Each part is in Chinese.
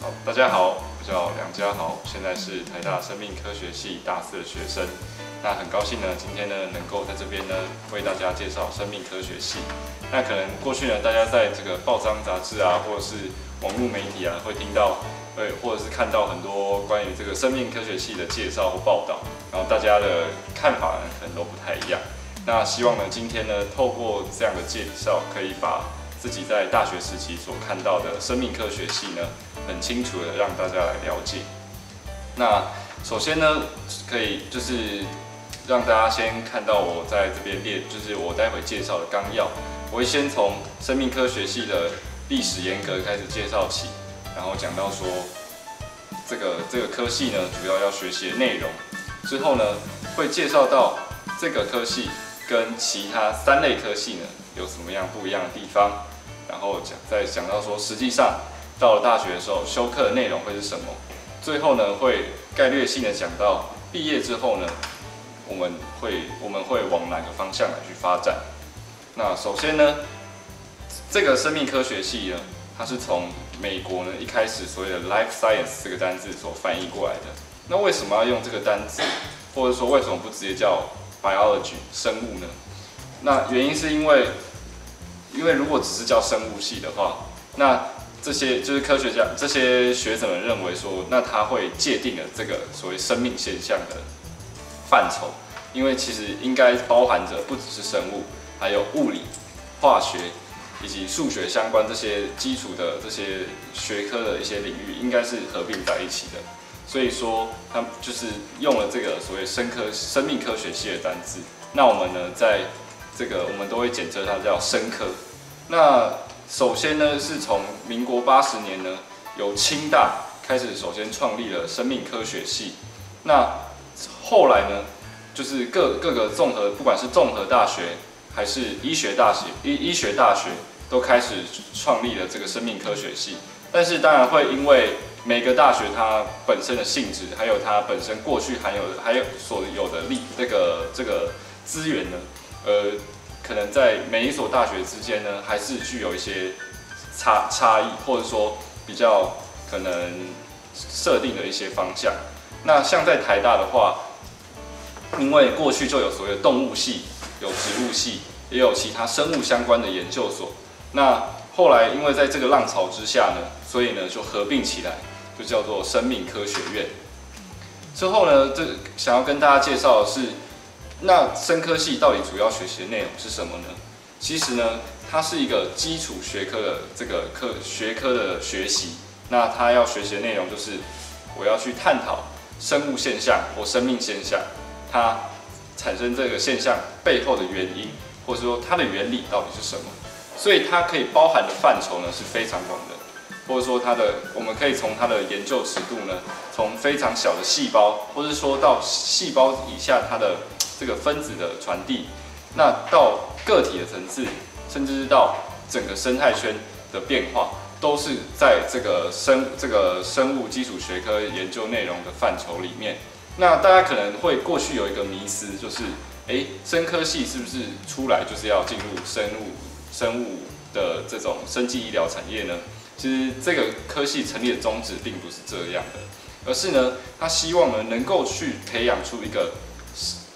好，大家好，我叫梁家豪，现在是台大生命科学系大四的学生。那很高兴呢，今天呢能够在这边呢为大家介绍生命科学系。那可能过去呢，大家在这个报章杂志啊，或者是网络媒体啊，会听到，或者是看到很多关于这个生命科学系的介绍或报道，然后大家的看法呢可能都不太一样。那希望呢今天呢透过这样的介绍，可以把自己在大学时期所看到的生命科学系呢，很清楚的让大家来了解。那首先呢，可以就是让大家先看到我在这边就是我待会介绍的纲要。我会先从生命科学系的历史沿革开始介绍起，然后讲到说这个科系呢，主要学习的内容。之后呢，会介绍到这个科系跟其他3类科系呢有什么样不一样的地方。然后再讲到说，实际上到了大学的时候，修课的内容会是什么？最后呢，会概略性的讲到毕业之后呢，我们会往哪个方向来去发展。那首先呢，这个生命科学系呢，它是从美国呢一开始所谓的 life science 这个单字所翻译过来的。那为什么要用这个单字，或者说为什么不直接叫 biology 生物呢？那原因是因为如果只是叫生物系的话，那这些就是科学家这些学者们认为说，那它会界定了这个所谓生命现象的范畴，因为其实应该包含着不只是生物，还有物理、化学以及数学相关这些基础的这些学科的一些领域，应该是合并在一起的。所以说，他们就是用了这个所谓生命科学系的单字。那我们呢，在这个我们都会简称它叫生科。那首先呢，是从民国80年呢，由清大开始首先创立了生命科学系。那后来呢，就是各个综合，不管是综合大学还是医学大学都开始创立了这个生命科学系。但是当然会因为每个大学它本身的性质，还有它本身过去还有所有的这个资源呢，可能在每一所大学之间呢，还是具有一些差异，或者说比较可能设定的一些方向。那像在台大的话，因为过去就有所谓的动物系、有植物系，也有其他生物相关的研究所。那后来因为在这个浪潮之下呢，所以呢就合并起来，就叫做生命科学院。之后呢，想要跟大家介绍的是，那生科系到底主要学习的内容是什么呢？其实呢，它是一个基础学科的这个学科的学习。那它要学习的内容就是，我要去探讨生物现象或生命现象，它产生这个现象背后的原因，或者说它的原理到底是什么。所以它可以包含的范畴呢是非常广的，或者说我们可以从它的研究尺度呢，从非常小的细胞，或者说到细胞以下它的这个分子的传递，那到个体的层次，甚至是到整个生态圈的变化，都是在这个生物基础学科研究内容的范畴里面。那大家可能会过去有一个迷思，就是生科系是不是出来就是要进入生物的这种生技医疗产业呢？其实这个科系成立的宗旨并不是这样的，而是呢，他希望呢能够去培养出一个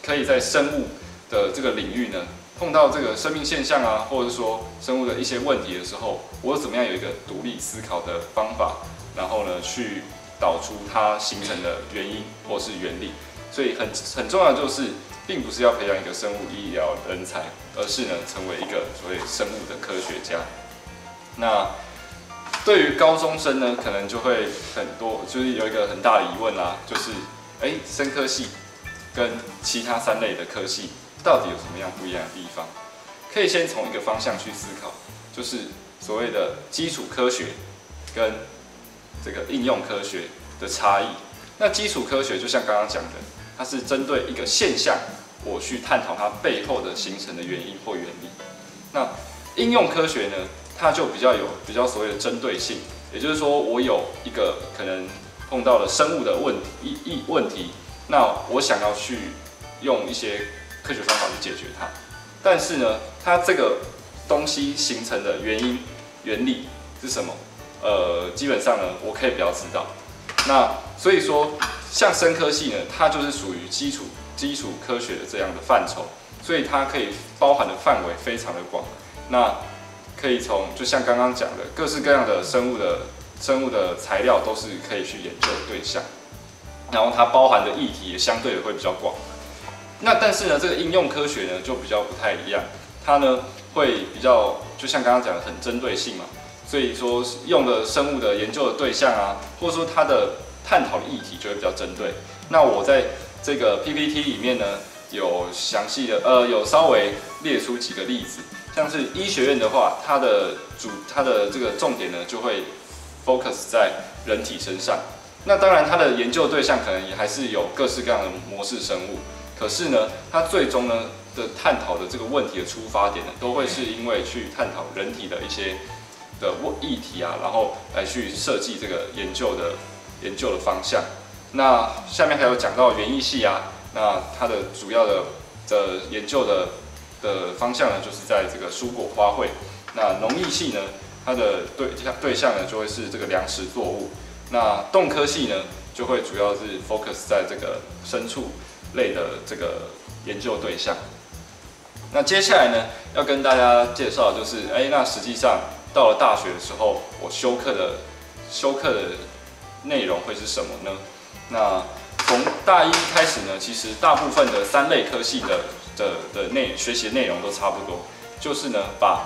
可以在生物的这个领域呢，碰到这个生命现象啊，或者说生物的一些问题的时候，我怎么样有一个独立思考的方法，然后呢去导出它形成的原因或是原理。所以很重要的就是，并不是要培养一个生物医疗人才，而是呢成为一个所谓生物的科学家。那对于高中生呢，可能就会就是有一个很大的疑问啦，就是生科系跟其他3类的科系到底有什么样不一样的地方？可以先从一个方向去思考，就是所谓的基础科学跟这个应用科学的差异。那基础科学就像刚刚讲的，它是针对一个现象，我去探讨它背后的形成的原因或原理。那应用科学呢，它就比较所谓的针对性，也就是说，我有一个可能碰到了生物的问题，那我想要去用一些科学方法去解决它。但是呢，它这个东西形成的原因原理是什么？基本上呢，我可以不要知道。那所以说，像生科系呢，它就是属于基础科学的这样的范畴，所以它可以包含的范围非常的广。那可以从就像刚刚讲的，各式各样的生物的材料都是可以去研究的对象，然后它包含的议题也相对的会比较广。那但是呢，这个应用科学呢就比较不太一样，它呢会比较就像刚刚讲的很针对性嘛，所以说用的生物的研究的对象啊，或者说它的探讨的议题就会比较针对。那我在这个 PPT 里面呢有详细的有稍微列出几个例子，像是医学院的话，它的这个重点呢就会 focus 在人体身上。那当然它的研究对象可能也还是有各式各样的模式生物。可是呢，它最终呢的探讨的这个问题的出发点呢，都会是因为去探讨人体的一些的议题啊，然后来去设计这个研究的方向。那下面还有讲到园艺系啊，那它的主要的研究的方向呢，就是在这个蔬果花卉。那农艺系呢，它的对象呢就会是这个粮食作物。那动科系呢，就会主要是 focus 在这个牲畜类的这个研究对象。那接下来呢，要跟大家介绍的就是，那实际上到了大学的时候，我修课的内容会是什么呢？那从大一开始呢，其实大部分的3类科系的学习内容都差不多，就是呢，把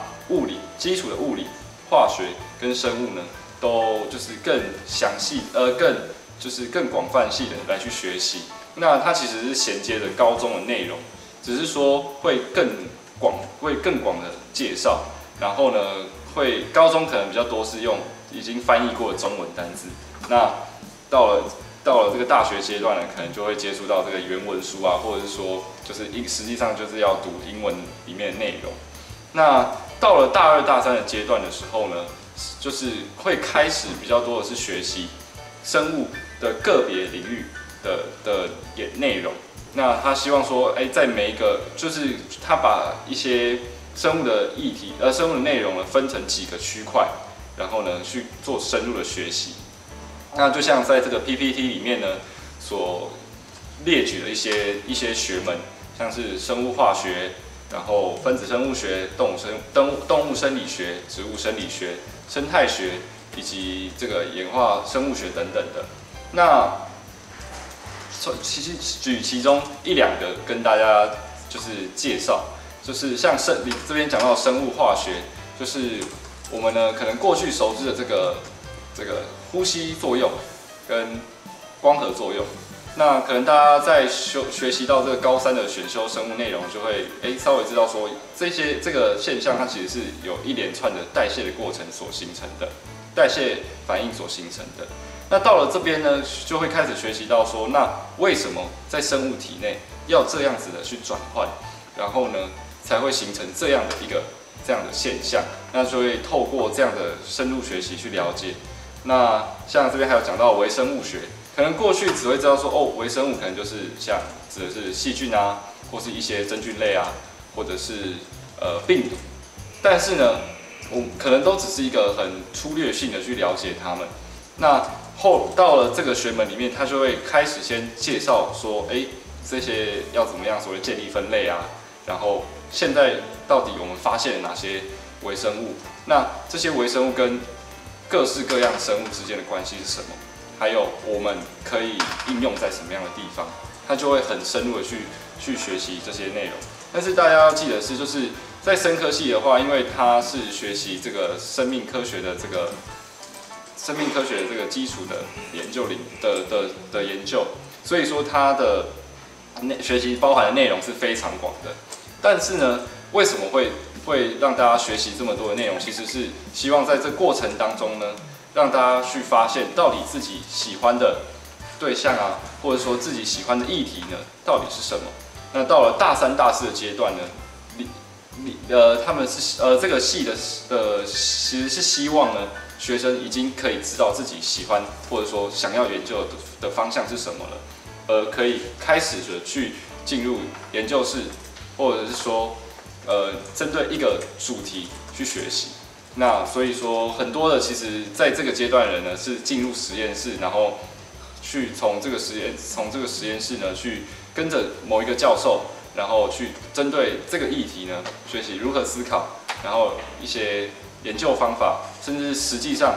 基础的物理、化学跟生物呢，都就是更详细，更广泛系的来去学习。那它其实是衔接着高中的内容，只是说会更广的介绍。然后呢，高中可能比较多是用已经翻译过的中文单字。那到了这个大学阶段呢，可能就会接触到这个原文书啊，或者是说就是实际上就是要读英文里面的内容。那到了大2、大3的阶段的时候呢，就是会开始比较多的是学习生物的个别领域的内容。那他希望说，在每一个就是他把一些生物的议题，生物的内容呢分成几个区块，然后呢去做深入的学习。那就像在这个 PPT 里面呢所列举的一些学门，像是生物化学，然后分子生物学、动物生理学、植物生理学、生态学以及这个演化生物学等等的。那举其中1、2个跟大家就是介绍，就是像你这边讲到生物化学，就是我们呢可能过去熟知的这个呼吸作用跟光合作用。那可能大家在学习到这个高3的选修生物内容，就会稍微知道说这个现象它其实是有一连串的代谢的过程所形成的，代谢反应所形成的。那到了这边呢，就会开始学习到说，那为什么在生物体内要这样子的去转换，然后呢才会形成这样的现象？那就会透过这样的深入学习去了解。那像这边还有讲到微生物学，可能过去只会知道说，微生物可能就是像指的是细菌啊，或是一些真菌类啊，或者是病毒，但是呢，我可能都只是一个很粗略性的去了解它们。那到了这个学门里面，他就会开始先介绍说，这些要怎么样所谓建立分类啊，然后现在到底我们发现了哪些微生物？那这些微生物跟各式各样生物之间的关系是什么？还有我们可以应用在什么样的地方？他就会很深入的去学习这些内容。但是大家要记得是，就是在生科系的话，因为它是学习这个生命科学的这个基础的研究的研究，所以说它的学习包含的内容是非常广的。但是呢，为什么会让大家学习这么多的内容？其实是希望在这过程当中呢，让大家去发现到底自己喜欢的对象啊，或者说自己喜欢的议题呢，到底是什么？那到了大3、大4的阶段呢，他们是这个系的其实是希望呢，学生已经可以知道自己喜欢或者说想要研究的方向是什么了，可以开始的去进入研究室，或者是说针对一个主题去学习。那所以说，很多的其实在这个阶段的人呢，是进入实验室，然后去从这个实验室呢，去跟着某一个教授，然后去针对这个议题呢，学习如何思考，然后一些研究方法，甚至实际上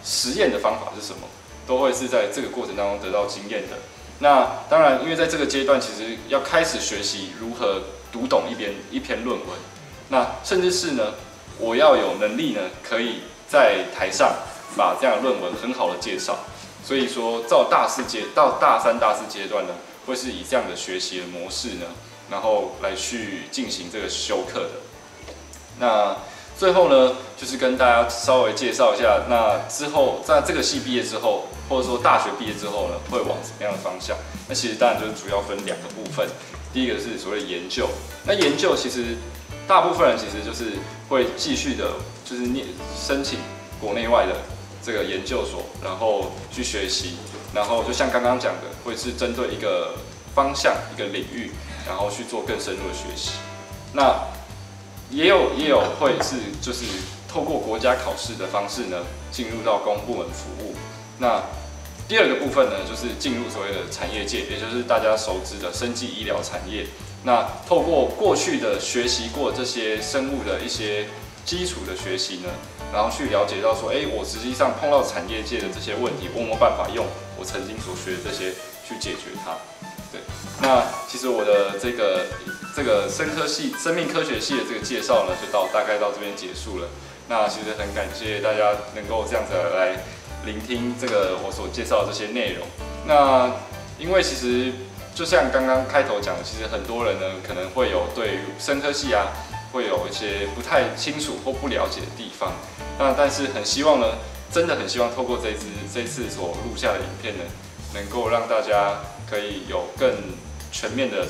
实验的方法是什么，都会是在这个过程当中得到经验的。那当然，因为在这个阶段，其实要开始学习如何读懂一篇论文，那甚至是呢，我要有能力呢，可以在台上把这样的论文很好的介绍。所以说，到大3、大4阶段呢，会是以这样的学习的模式呢，然后来去进行这个修课的。那最后呢，就是跟大家稍微介绍一下，那之后在这个系毕业之后，或者说大学毕业之后呢，会往什么样的方向？那其实当然就是主要分2个部分。第一个是所谓的研究，那研究其实大部分人其实就是会继续的，就是申请国内外的这个研究所，然后去学习，然后就像刚刚讲的，会是针对一个方向、一个领域，然后去做更深入的学习。那也有会是就是透过国家考试的方式呢，进入到公部门服务。那第2个部分呢，就是进入所谓的产业界，也就是大家熟知的生技医疗产业。那透过过去的学习过这些生物的一些基础的学习呢，然后去了解到说，我实际上碰到产业界的这些问题，我有没有办法用我曾经所学的这些去解决它？对，那其实我的这个生命科学系的这个介绍呢，就大概到这边结束了。那其实很感谢大家能够这样子来聆听这个我所介绍的这些内容。那因为其实就像刚刚开头讲的，其实很多人呢可能会有对于生科系啊，会有一些不太清楚或不了解的地方。那但是很希望呢，真的很希望透过这次所录下的影片呢，能够让大家可以有更全面的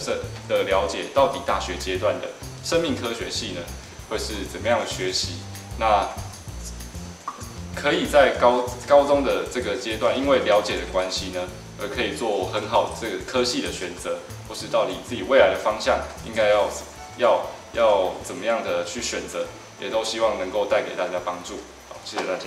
了解，到底大学阶段的生命科学系呢会是怎么样的学习。那可以在高中的这个阶段，因为了解的关系呢，而可以做很好这个科系的选择，或是到底自己未来的方向应该要怎么样的去选择，也都希望能够带给大家帮助。好，谢谢大家。